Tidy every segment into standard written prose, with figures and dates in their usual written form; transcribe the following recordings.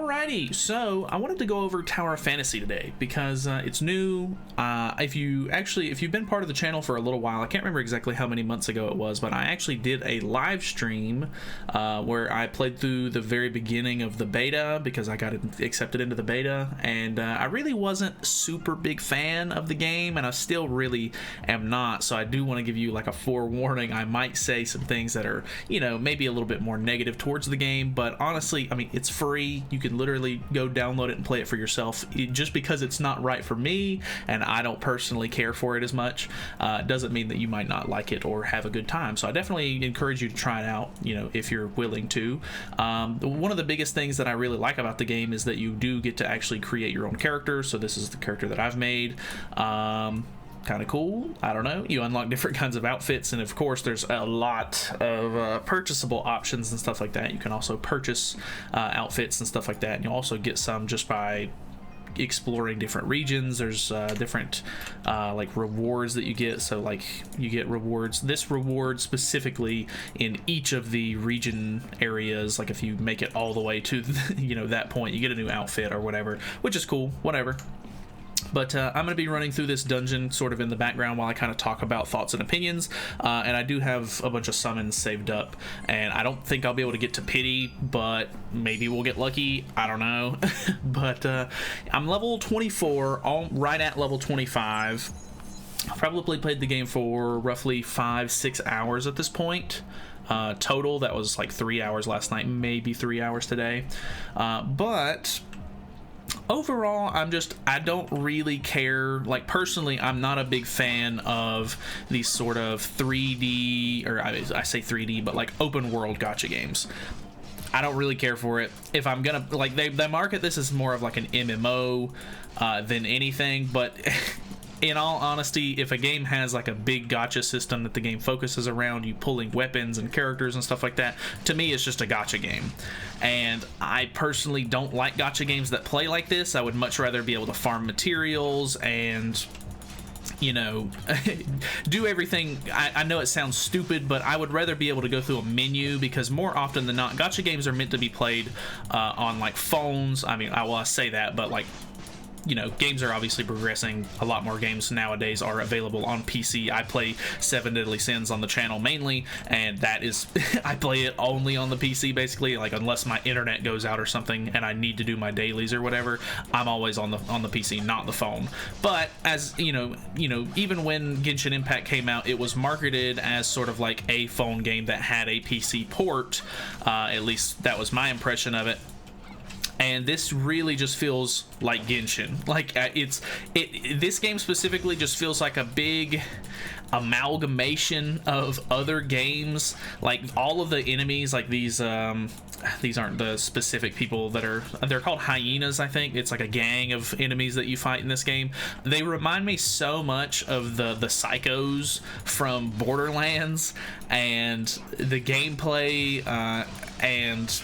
Alrighty, so I wanted to go over Tower of Fantasy today because it's new. If you've been part of the channel for a little while, I can't remember exactly how many months ago it was, but I actually did a live stream where I played through the very beginning of the beta because I got accepted into the beta, and I really wasn't super big fan of the game, and I still really am not. So I do want to give you like a forewarning. I might say some things that are, maybe a little bit more negative towards the game, but honestly, I mean, it's free. You can literally go download it and play it for yourself. Just because it's not right for me and I don't personally care for it as much doesn't mean that you might not like it or have a good time. So I definitely encourage you to try it out, if you're willing to. One of the biggest things that I really like about the game is that you do get to actually create your own character. So this is the character that I've made. Kind of cool. I don't know. You unlock different kinds of outfits, and of course there's a lot of purchasable options and stuff like that. You can also purchase outfits and stuff like that, and you'll also get some just by exploring different regions. There's different like rewards that you get. So like you get rewards. This reward specifically in each of the region areas, like if you make it all the way to that point, you get a new outfit or whatever, which is cool. Whatever. But I'm going to be running through this dungeon sort of in the background while I kind of talk about thoughts and opinions. And I do have a bunch of summons saved up. And I don't think I'll be able to get to Pity, but maybe we'll get lucky. I don't know. But I'm level 24, right at level 25. I've probably played the game for roughly 5-6 hours at this point. Total, that was like 3 hours last night, maybe 3 hours today. But overall, I don't really care. Like, personally, I'm not a big fan of these sort of 3D, or I say 3D, but like open world gacha games. I don't really care for it. If I'm gonna, like, they market this as more of like an MMO than anything, but in all honesty, if a game has like a big gacha system that the game focuses around you pulling weapons and characters and stuff like that, to me it's just a gacha game. And I personally don't like gacha games that play like this. I would much rather be able to farm materials and do everything. I know it sounds stupid, but I would rather be able to go through a menu, because more often than not, gacha games are meant to be played on like phones. I mean, I say that, but like, games are obviously progressing. A lot more games nowadays are available on PC. I play Seven Deadly Sins on the channel mainly, and that is I play it only on the PC basically. Like, unless my internet goes out or something and I need to do my dailies or whatever, I'm always on the PC, not the phone. But as even when Genshin Impact came out, it was marketed as sort of like a phone game that had a PC port. At least that was my impression of it. And this really just feels like Genshin. Like, this game specifically just feels like a big amalgamation of other games. Like, all of the enemies, like these aren't the specific people they're called hyenas, I think. It's like a gang of enemies that you fight in this game. They remind me so much of the psychos from Borderlands, and the gameplay and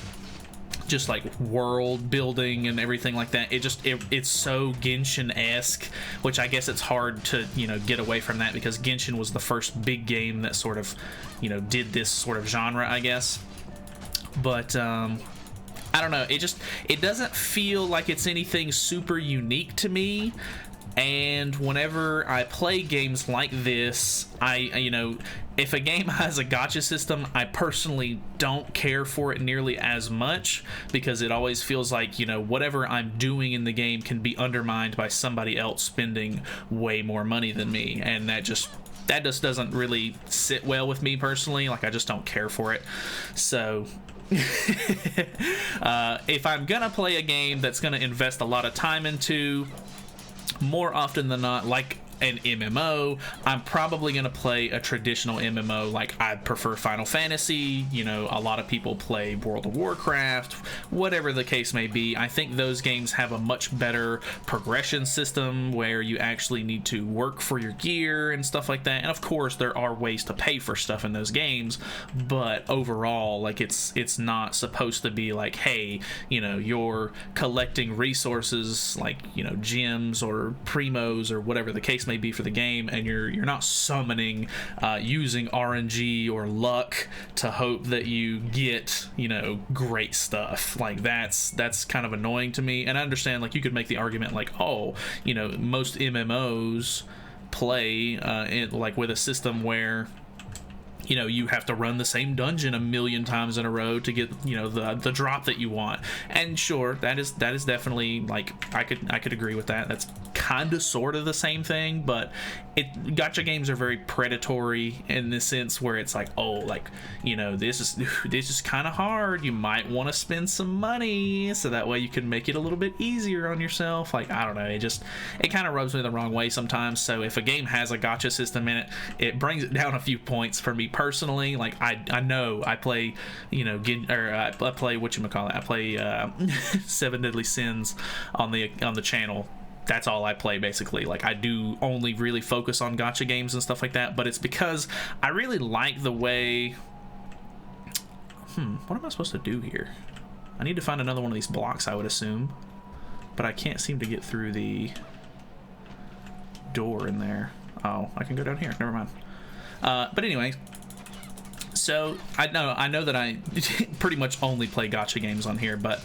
just like world building and everything like that. It's so Genshin-esque, which I guess it's hard to get away from that, because Genshin was the first big game that sort of did this sort of genre, I guess. But I don't know, it doesn't feel like it's anything super unique to me. And whenever I play games like this, if a game has a gacha system, I personally don't care for it nearly as much, because it always feels like, whatever I'm doing in the game can be undermined by somebody else spending way more money than me. And that just doesn't really sit well with me personally. Like, I just don't care for it. So if I'm gonna play a game that's gonna invest a lot of time into, more often than not, like an MMO, I'm probably going to play a traditional MMO. Like, I prefer Final Fantasy, a lot of people play World of Warcraft, whatever the case may be. I think those games have a much better progression system where you actually need to work for your gear and stuff like that. And of course, there are ways to pay for stuff in those games, but overall, like, it's not supposed to be like, hey, you're collecting resources like, gems or primos or whatever the case case may be for the game, and you're not summoning using RNG or luck to hope that you get, you know, great stuff. Like that's kind of annoying to me. And I understand, like, you could make the argument like, oh, you know, most MMOs play like with a system where, you know, you have to run the same dungeon a million times in a row to get, you know, the drop that you want. And sure, that is definitely, like, I could agree with that. That's kind of sort of the same thing, but gacha games are very predatory in the sense where it's like, oh, like, you know, this is kind of hard, you might want to spend some money so that way you can make it a little bit easier on yourself. Like, I don't know, it kind of rubs me the wrong way sometimes. So if a game has a gacha system in it, it brings it down a few points for me personally. Like, I know I play, you know, I play whatchamacallit, I play Seven Deadly Sins on the channel. That's all I play, basically. Like, I do only really focus on gacha games and stuff like that, but it's because I really like the way... what am I supposed to do here? I need to find another one of these blocks, I would assume, but I can't seem to get through the door in there. Oh, I can go down here. Never mind. But anyway, so I know that I pretty much only play gacha games on here, but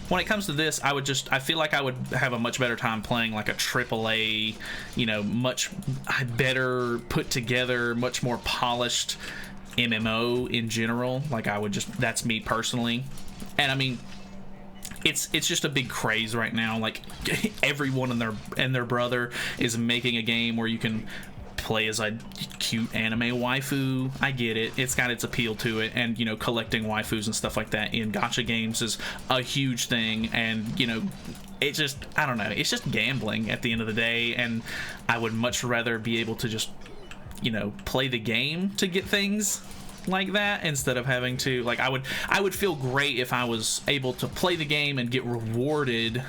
when it comes to this, I feel like I would have a much better time playing like a AAA, you know, much better put together, much more polished MMO in general. Like, that's me personally. And I mean, it's just a big craze right now. Like, everyone and their brother is making a game where you can play as a cute anime waifu. I get it, it's got its appeal to it, and, you know, collecting waifus and stuff like that in gacha games is a huge thing. And, you know, it just, I don't know, it's just gambling at the end of the day, and I would much rather be able to just, you know, play the game to get things like that instead of having to, like, I would feel great if I was able to play the game and get rewarded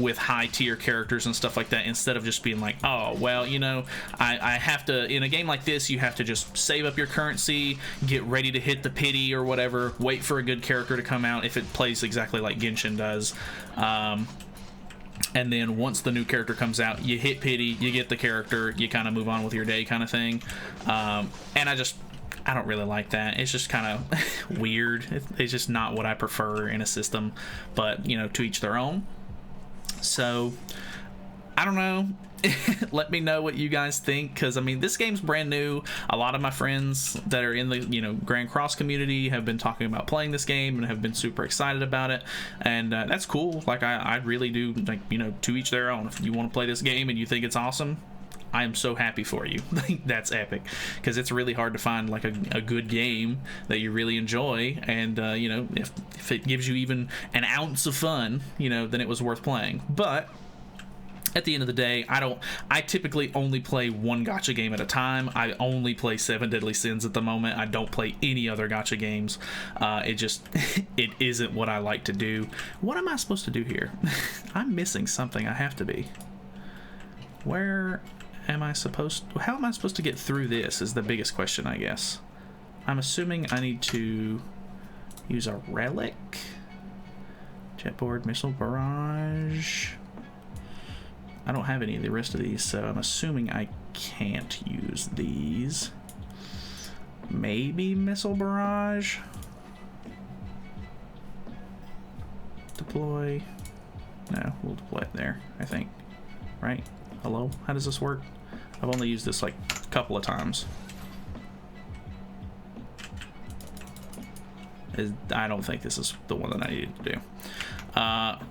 with high tier characters and stuff like that, instead of just being like, oh, well, you know, I have to, in a game like this, you have to just save up your currency, get ready to hit the pity or whatever, wait for a good character to come out if it plays exactly like Genshin does, and then once the new character comes out, you hit pity, you get the character, you kind of move on with your day kind of thing. And I don't really like that. It's just kind of weird. It's just not what I prefer in a system, but, you know, to each their own. So, I don't know. Let me know what you guys think, because, I mean, this game's brand new. A lot of my friends that are in the, you know, Grand Cross community have been talking about playing this game and have been super excited about it, and that's cool. Like, I really do, like, you know, to each their own. If you want to play this game and you think it's awesome, I am so happy for you. That's epic, because it's really hard to find like a good game that you really enjoy, and you know, if it gives you even an ounce of fun, you know, then it was worth playing. But at the end of the day, I typically only play one gacha game at a time. I only play Seven Deadly Sins at the moment. I don't play any other gacha games. It isn't what I like to do. What am I supposed to do here? I'm missing something. I have to be. Where am I supposed to, how am I supposed to get through this is the biggest question, I guess. I'm assuming I need to use a relic. Jetboard, missile barrage. I don't have any of the rest of these, so I'm assuming I can't use these. Maybe missile barrage. Deploy. No, we'll deploy it there, I think. Right? Hello? How does this work? I've only used this like a couple of times. I don't think this is the one that I needed to do.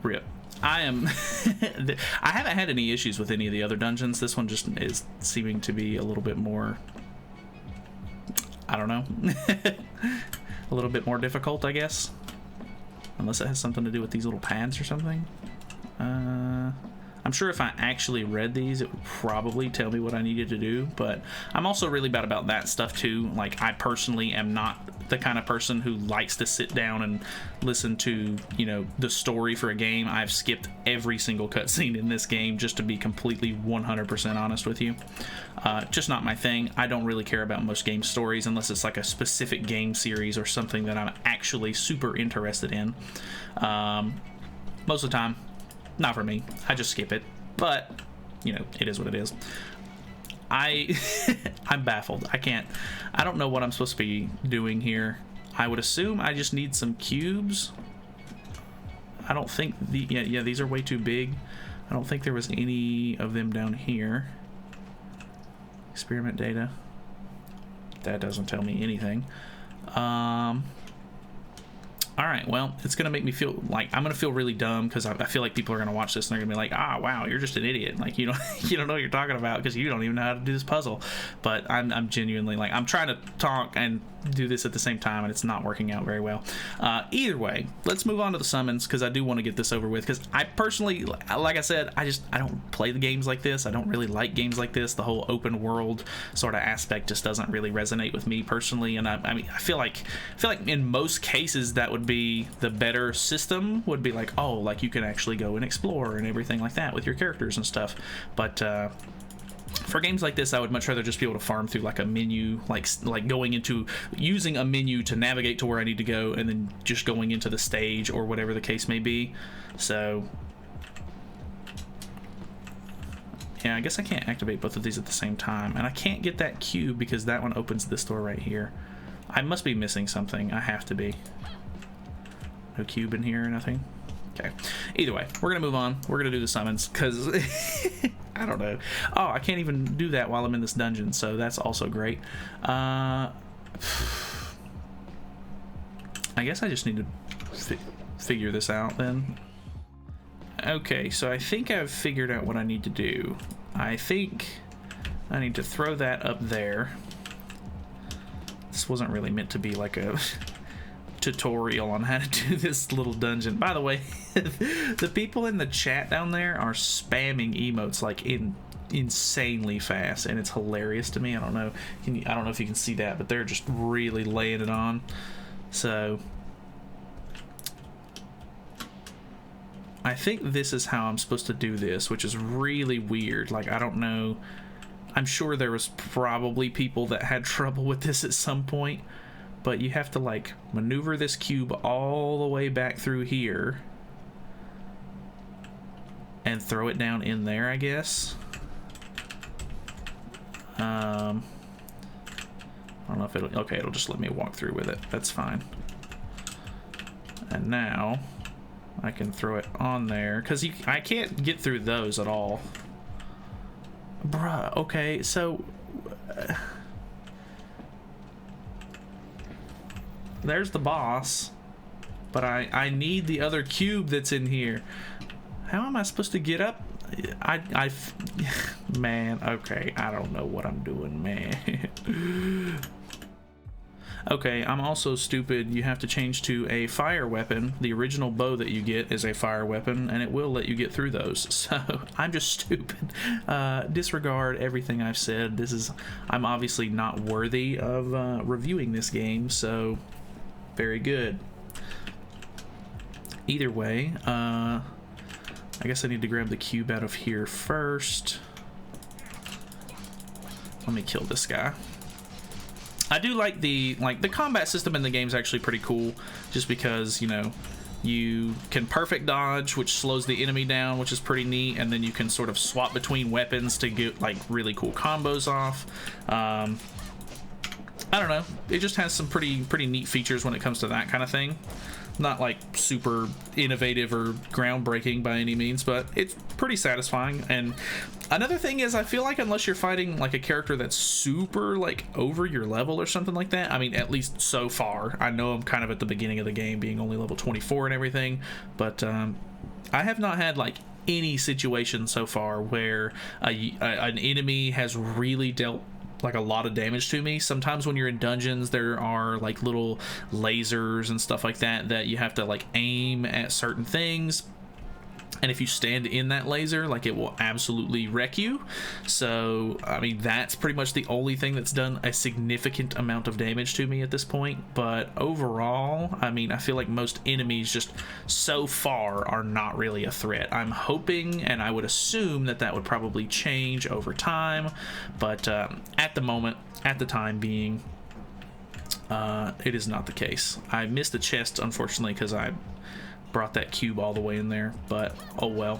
Rip. I haven't had any issues with any of the other dungeons. This one just is seeming to be a little bit more, I don't know, a little bit more difficult, I guess. Unless it has something to do with these little pads or something. I'm sure if I actually read these, it would probably tell me what I needed to do, but I'm also really bad about that stuff too. Like, I personally am not the kind of person who likes to sit down and listen to, you know, the story for a game. I've skipped every single cutscene in this game, just to be completely 100% honest with you. Just not my thing. I don't really care about most game stories unless it's like a specific game series or something that I'm actually super interested in. Most of the time, not for me. I just skip it. But, you know, it is what it is. I'm baffled. I don't know what I'm supposed to be doing here. I would assume I just need some cubes. I don't think yeah, these are way too big. I don't think there was any of them down here. Experiment data. That doesn't tell me anything. All right, well, it's gonna make me feel like I'm gonna feel really dumb because I feel like people are gonna watch this and they're gonna be like, ah, wow, you're just an idiot. Like, you don't know what you're talking about because you don't even know how to do this puzzle. But I'm genuinely like, I'm trying to talk and do this at the same time, and it's not working out very well. Either way, let's move on to the summons because I do want to get this over with, because I personally, like I said, I don't play the games like this. I don't really like games like this. The whole open world sort of aspect just doesn't really resonate with me personally, and I mean, I feel like in most cases that would be the better system, would be like, oh, like you can actually go and explore and everything like that with your characters and stuff. But for games like this, I would much rather just be able to farm through like a menu, like going into using a menu to navigate to where I need to go, and then just going into the stage or whatever the case may be. So yeah, I guess I can't activate both of these at the same time, and I can't get that cube because that one opens this door right here. I must be missing something. I have to be. No cube in here or nothing. Okay. Either way, we're gonna move on. We're gonna do the summons because I don't know. Oh, I can't even do that while I'm in this dungeon, so that's also great. I guess I just need to figure this out then. Okay, so I think I've figured out what I need to do. I think I need to throw that up there. This wasn't really meant to be like a tutorial on how to do this little dungeon. By the way, the people in the chat down there are spamming emotes like insanely fast, and it's hilarious to me. I don't know if you can see that, but they're just really laying it on. So I think this is how I'm supposed to do this, which is really weird. Like, I don't know. I'm sure there was probably people that had trouble with this at some point, but you have to like maneuver this cube all the way back through here and throw it down in there, I guess. I don't know if it'll, okay, it'll just let me walk through with it. That's fine. And now I can throw it on there because I can't get through those at all. Bruh, okay, so there's the boss, but I need the other cube that's in here. How am I supposed to get up? Man, okay, I don't know what I'm doing, man. Okay, I'm also stupid. You have to change to a fire weapon. The original bow that you get is a fire weapon, and it will let you get through those. So I'm just stupid. Disregard everything I've said. I'm obviously not worthy of reviewing this game, so very good. Either way, I guess I need to grab the cube out of here first. Let me kill this guy. I do like the combat system in the game is actually pretty cool, just because, you know, you can perfect dodge, which slows the enemy down, which is pretty neat, and then you can sort of swap between weapons to get like really cool combos off. I don't know, it just has some pretty neat features when it comes to that kind of thing. Not like super innovative or groundbreaking by any means, but it's pretty satisfying. And another thing is, I feel like unless you're fighting like a character that's super like over your level or something like that, I mean, at least so far, I know I'm kind of at the beginning of the game being only level 24 and everything, but I have not had like any situation so far where an enemy has really dealt like a lot of damage to me. Sometimes when you're in dungeons, there are like little lasers and stuff like that you have to like aim at certain things, and if you stand in that laser, like, it will absolutely wreck you. So I mean, that's pretty much the only thing that's done a significant amount of damage to me at this point. But overall, I mean, I feel like most enemies just so far are not really a threat. I'm hoping, and I would assume that would probably change over time, but at the moment, at the time being, it is not the case. I missed the chest, unfortunately, because I brought that cube all the way in there, but oh well.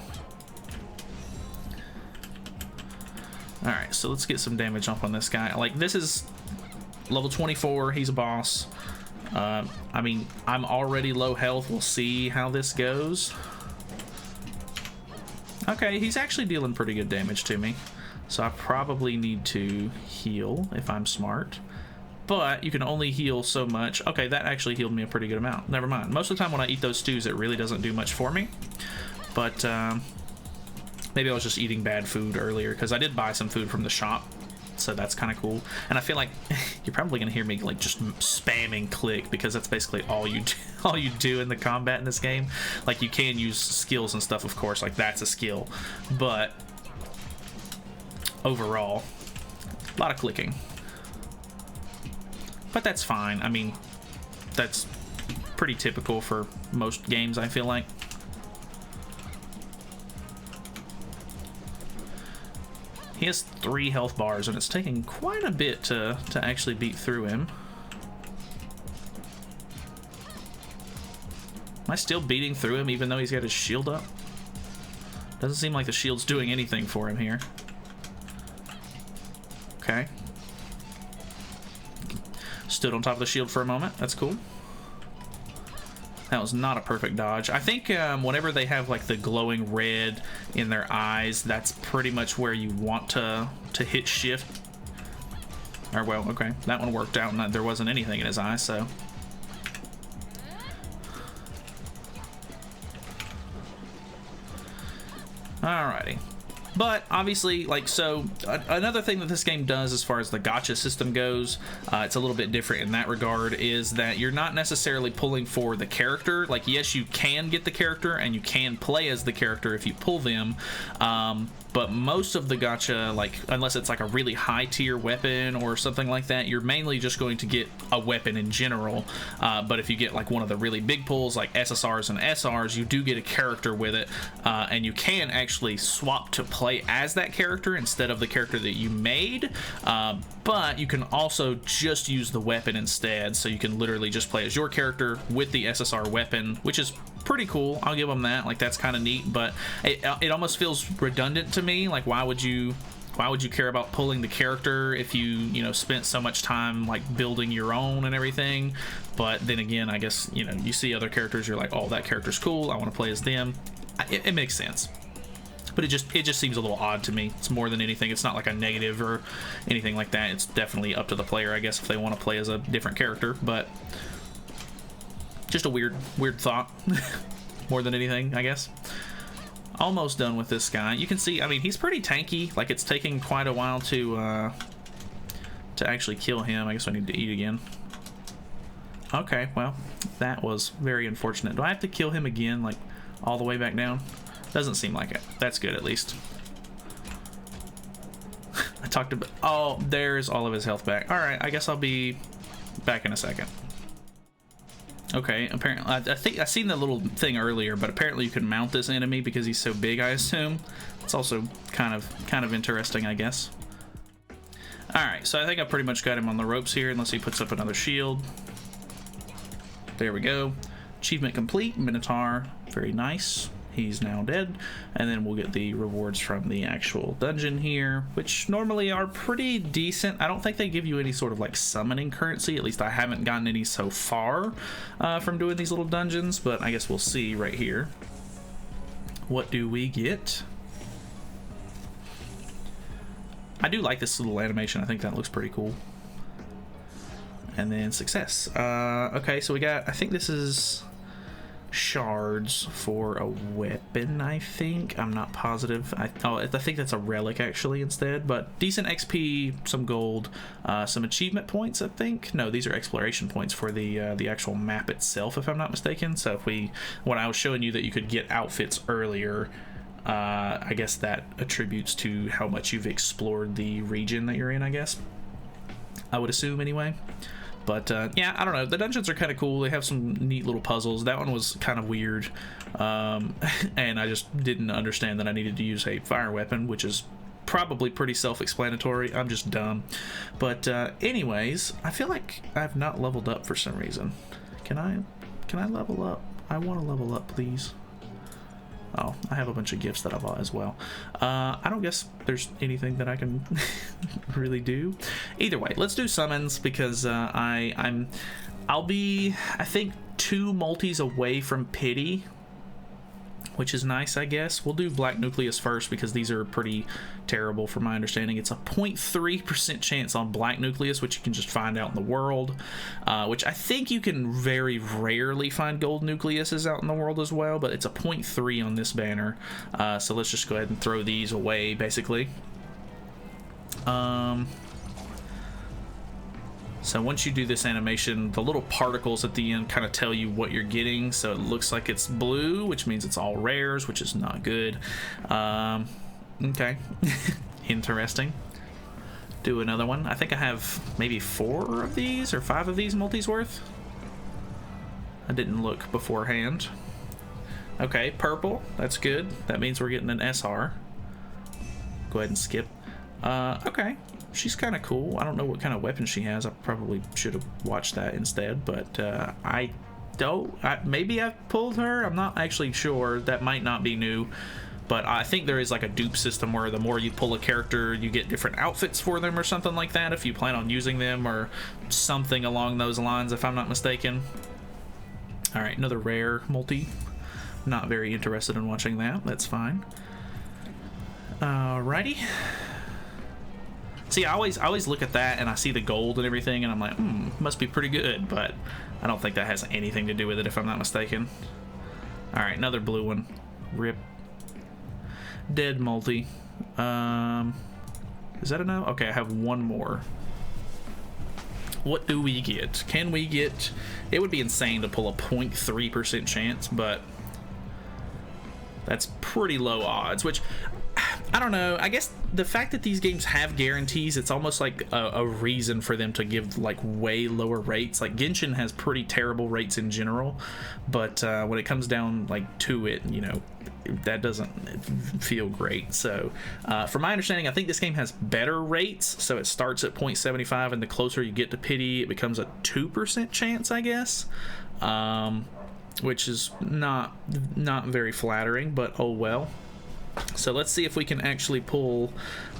Alright, so let's get some damage up on this guy. Like, this is level 24. He's a boss. I mean, I'm already low health. We'll see how this goes. Okay, he's actually dealing pretty good damage to me. So I probably need to heal if I'm smart. But you can only heal so much. Okay, that actually healed me a pretty good amount. Never mind. Most of the time when I eat those stews, it really doesn't do much for me. But maybe I was just eating bad food earlier, because I did buy some food from the shop. So that's kind of cool. And I feel like you're probably gonna hear me like just spamming click, because that's basically all you do in the combat in this game. Like, you can use skills and stuff, of course, like that's a skill, but overall a lot of clicking. But that's fine. I mean, that's pretty typical for most games, I feel like. He has 3 health bars, and it's taking quite a bit to actually beat through him. Am I still beating through him even though he's got his shield up? Doesn't seem like the shield's doing anything for him here. Okay. Stood on top of the shield for a moment. That's cool. That was not a perfect dodge. I think whenever they have like the glowing red in their eyes, that's pretty much where you want to hit shift. Or, well, okay, that one worked out and there wasn't anything in his eyes, so. Alrighty. But obviously, like, so another thing that this game does as far as the gacha system goes, it's a little bit different in that regard, is that you're not necessarily pulling for the character. Like, yes, you can get the character and you can play as the character if you pull them, but most of the gacha, like, unless it's like a really high tier weapon or something like that, you're mainly just going to get a weapon in general. But if you get like one of the really big pulls like SSRs and SRs, you do get a character with it, and you can actually swap to play as that character instead of the character that you made, but you can also just use the weapon instead, so you can literally just play as your character with the SSR weapon, which is pretty cool. I'll give them that. Like, that's kind of neat, but it almost feels redundant to me. Like, why would you care about pulling the character if you spent so much time like building your own and everything? But then again, I guess you see other characters, you're like, oh, that character's cool, I want to play as them. It makes sense. But it just seems a little odd to me. It's more than anything. It's not like a negative or anything like that. It's definitely up to the player, I guess, if they want to play as a different character. But just a weird thought. More than anything, I guess. Almost done with this guy. You can see, I mean, he's pretty tanky. Like, it's taking quite a while to actually kill him. I guess I need to eat again. Okay, well, that was very unfortunate. Do I have to kill him again, like, all the way back down? Doesn't seem like it. That's good, at least. I talked about... Oh, there's all of his health back. Alright, I guess I'll be back in a second. Okay, apparently... I think I seen the little thing earlier, but apparently you can mount this enemy because he's so big, I assume. It's also kind of interesting, I guess. Alright, so I think I pretty much got him on the ropes here, unless he puts up another shield. There we go. Achievement complete. Minotaur. Very nice. He's now dead, and then we'll get the rewards from the actual dungeon here, which normally are pretty decent. I don't think they give you any sort of like summoning currency, at least I haven't gotten any so far from doing these little dungeons, but I guess we'll see right here. What do we get? I do like this little animation. I think that looks pretty cool. And then success. Okay, so we got, I think this is shards for a weapon, I think. I'm not positive. I think that's a relic actually instead, but decent XP, some gold, some achievement points, I think. No, these are exploration points for the actual map itself, if I'm not mistaken. So when I was showing you that you could get outfits earlier, I guess that attributes to how much you've explored the region that you're in, I guess. I would assume anyway. But yeah, I don't know. The dungeons are kind of cool. They have some neat little puzzles. That one was kind of weird. And I just didn't understand that I needed to use a fire weapon, which is probably pretty self-explanatory. I'm just dumb. But anyways, I feel like I've not leveled up for some reason. Can I level up? I want to level up, please. Oh, I have a bunch of gifts that I bought as well. I don't guess there's anything that I can really do. Either way, let's do summons because I'll be, I think, 2 multis away from pity, which is nice, I guess. We'll do Black Nucleus first because these are pretty terrible from my understanding. It's a 0.3% chance on Black Nucleus, which you can just find out in the world, which I think you can very rarely find Gold Nucleuses out in the world as well, but it's a 0.3 on this banner. So let's just go ahead and throw these away, basically. So once you do this animation, the little particles at the end kind of tell you what you're getting. So it looks like it's blue, which means it's all rares, which is not good. Okay. Interesting. Do another one. I think I have maybe 4 of these or 5 of these multis worth. I didn't look beforehand. Okay, purple. That's good. That means we're getting an SR. Go ahead and skip. Okay. She's kind of cool. I don't know what kind of weapon she has. I probably should have watched that instead, but I don't. Maybe I've pulled her. I'm not actually sure. That might not be new, but I think there is like a dupe system where the more you pull a character, you get different outfits for them or something like that if you plan on using them or something along those lines, if I'm not mistaken. All right, another rare multi. Not very interested in watching that. That's fine. Alrighty. See, I always look at that and I see the gold and everything and I'm like, must be pretty good, but I don't think that has anything to do with it if I'm not mistaken. All right, another blue one. Rip. Dead multi. Is that enough? Okay, I have one more. What do we get? Can we get... It would be insane to pull a 0.3% chance, but that's pretty low odds, which... I don't know. I guess the fact that these games have guarantees, it's almost like a reason for them to give like way lower rates. Like Genshin has pretty terrible rates in general, but when it comes down like to it, you know, that doesn't feel great. So from my understanding, I think this game has better rates. So it starts at 0.75 and the closer you get to pity, it becomes a 2% chance, I guess. Which is not very flattering, but oh well. So let's see if we can actually pull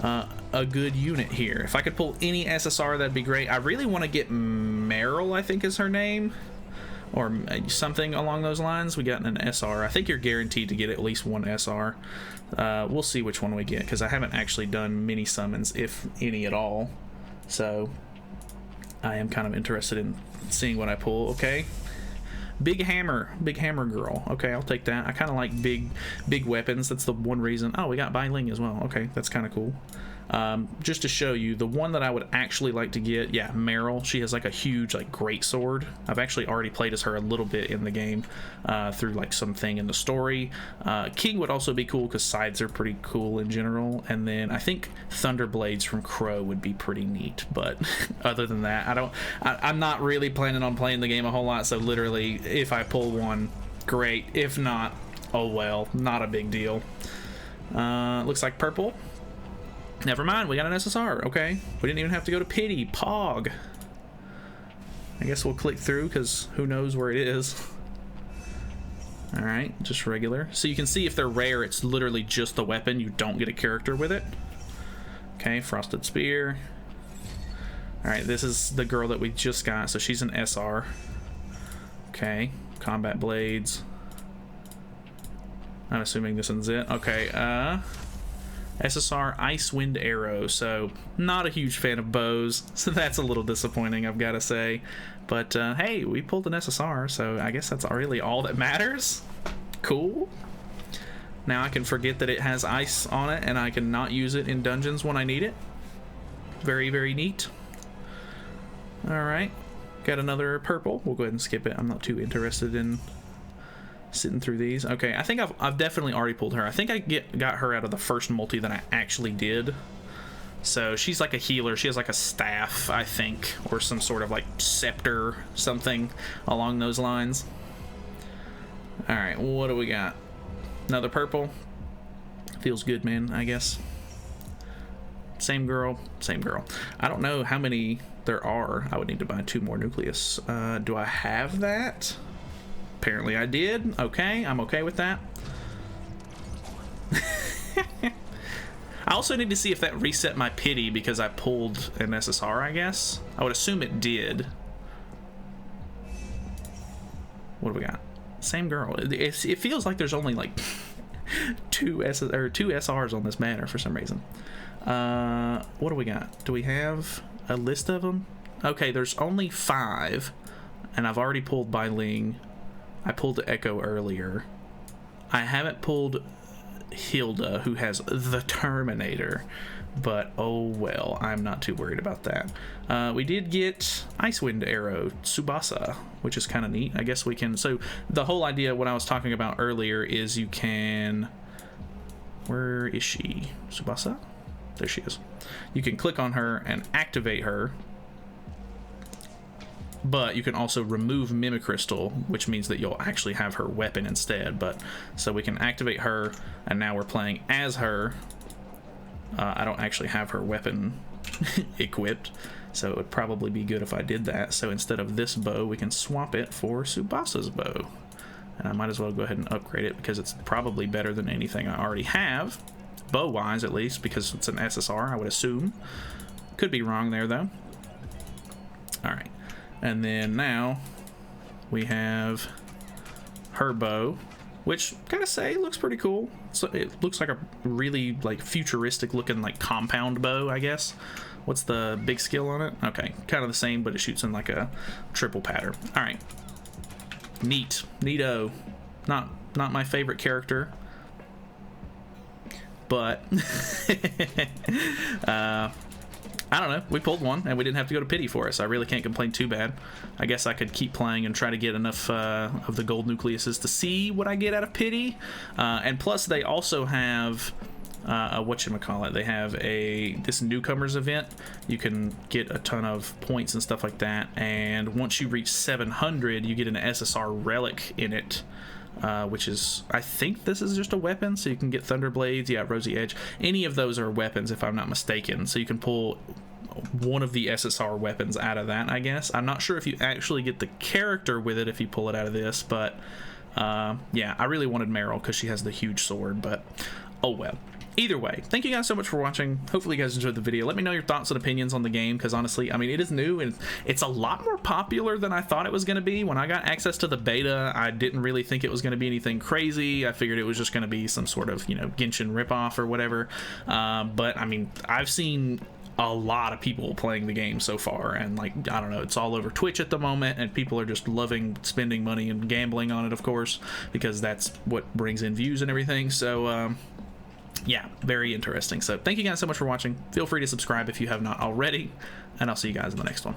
a good unit here. If I could pull any SSR, that'd be great. I really want to get Meryl, I think is her name, or something along those lines. We got an SR. I think you're guaranteed to get at least one SR. We'll see which one we get, because I haven't actually done many summons, if any at all. So I am kind of interested in seeing what I pull. Okay. Big hammer girl. Okay, I'll take that. I kind of like big weapons. That's the one reason. Oh, we got Bai Ling as well. Okay, that's kind of cool. Just to show you, the one that I would actually like to get, yeah, Meryl. She has like a huge like great sword. I've actually already played as her a little bit in the game through like something in the story. King would also be cool because sides are pretty cool in general. And then I think Thunder Blades from Crow would be pretty neat. But other than that, I'm not really planning on playing the game a whole lot. So literally, if I pull one, great. If not, oh well, not a big deal. Looks like purple. Never mind, we got an SSR. Okay, we didn't even have to go to pity. Pog. I guess we'll click through because who knows where it is. All right, just regular. So you can see if they're rare, it's literally just the weapon. You don't get a character with it. Okay, Frosted Spear. All right, this is the girl that we just got, so she's an SR. Okay, Combat Blades. I'm assuming this one's it. Okay, SSR Ice Wind Arrow. So not a huge fan of bows, so that's a little disappointing, I've got to say. But hey, we pulled an SSR, so I guess that's really all that matters. Cool. Now I can forget that it has ice on it and I can not use it in dungeons when I need it. Very, very neat. All right, got another purple. We'll go ahead and skip it. I'm not too interested in sitting through these. Okay, I think I've definitely already pulled her. I think I got her out of the first multi that I actually did. So she's like a healer. She has like a staff, I think, or some sort of like scepter, something along those lines. All right, what do we got? Another purple. Feels good, man, I guess. Same girl, same girl. I don't know how many there are. I would need to buy 2 more nucleus. Do I have that? Apparently I did. Okay, I'm okay with that. I also need to see if that reset my pity because I pulled an SSR, I guess. I would assume it did. What do we got? Same girl. It feels like there's only like two SRs on this banner for some reason. What do we got? Do we have a list of them? Okay, there's only 5, and I've already pulled Bai Ling. I pulled the Echo earlier. I haven't pulled Hilda, who has the Terminator, but oh well, I'm not too worried about that. We did get Icewind Arrow Tsubasa, which is kind of neat. I guess we can, so the whole idea, what I was talking about earlier, is you can, where is she? Tsubasa? There she is. You can click on her and activate her, but you can also remove Mimicrystal, which means that you'll actually have her weapon instead. But so we can activate her, and now we're playing as her. I don't actually have her weapon equipped, so it would probably be good if I did that. So instead of this bow, we can swap it for Tsubasa's bow, and I might as well go ahead and upgrade it because it's probably better than anything I already have, bow wise at least, because it's an SSR, I would assume. Could be wrong there though. All right. And then now we have her bow, which gotta say looks pretty cool. So it looks like a really like futuristic looking like compound bow, I guess. What's the big skill on it? Okay, kind of the same, but it shoots in like a triple pattern. All right, neat, neato. Not my favorite character, but I don't know. We pulled one, and we didn't have to go to pity for it, so I really can't complain too bad. I guess I could keep playing and try to get enough of the gold nucleuses to see what I get out of pity. And plus, they also have whatchamacallit. They have this newcomers event. You can get a ton of points and stuff like that. And once you reach 700, you get an SSR relic in it. Which is, I think this is just a weapon, so you can get Thunder Blades, yeah, Rosy Edge. Any of those are weapons, if I'm not mistaken, so you can pull one of the SSR weapons out of that, I guess. I'm not sure if you actually get the character with it if you pull it out of this, but yeah, I really wanted Meryl because she has the huge sword, but oh well. Either way, thank you guys so much for watching. Hopefully you guys enjoyed the video. Let me know your thoughts and opinions on the game, because honestly, I mean, it is new and it's a lot more popular than I thought it was going to be. When I got access to the beta, I didn't really think it was going to be anything crazy. I figured it was just going to be some sort of, you know, Genshin ripoff or whatever. But I mean, I've seen a lot of people playing the game so far, and like, I don't know, it's all over Twitch at the moment, and people are just loving spending money and gambling on it, of course, because that's what brings in views and everything. So yeah, very interesting. So thank you guys so much for watching. Feel free to subscribe if you have not already, and I'll see you guys in the next one.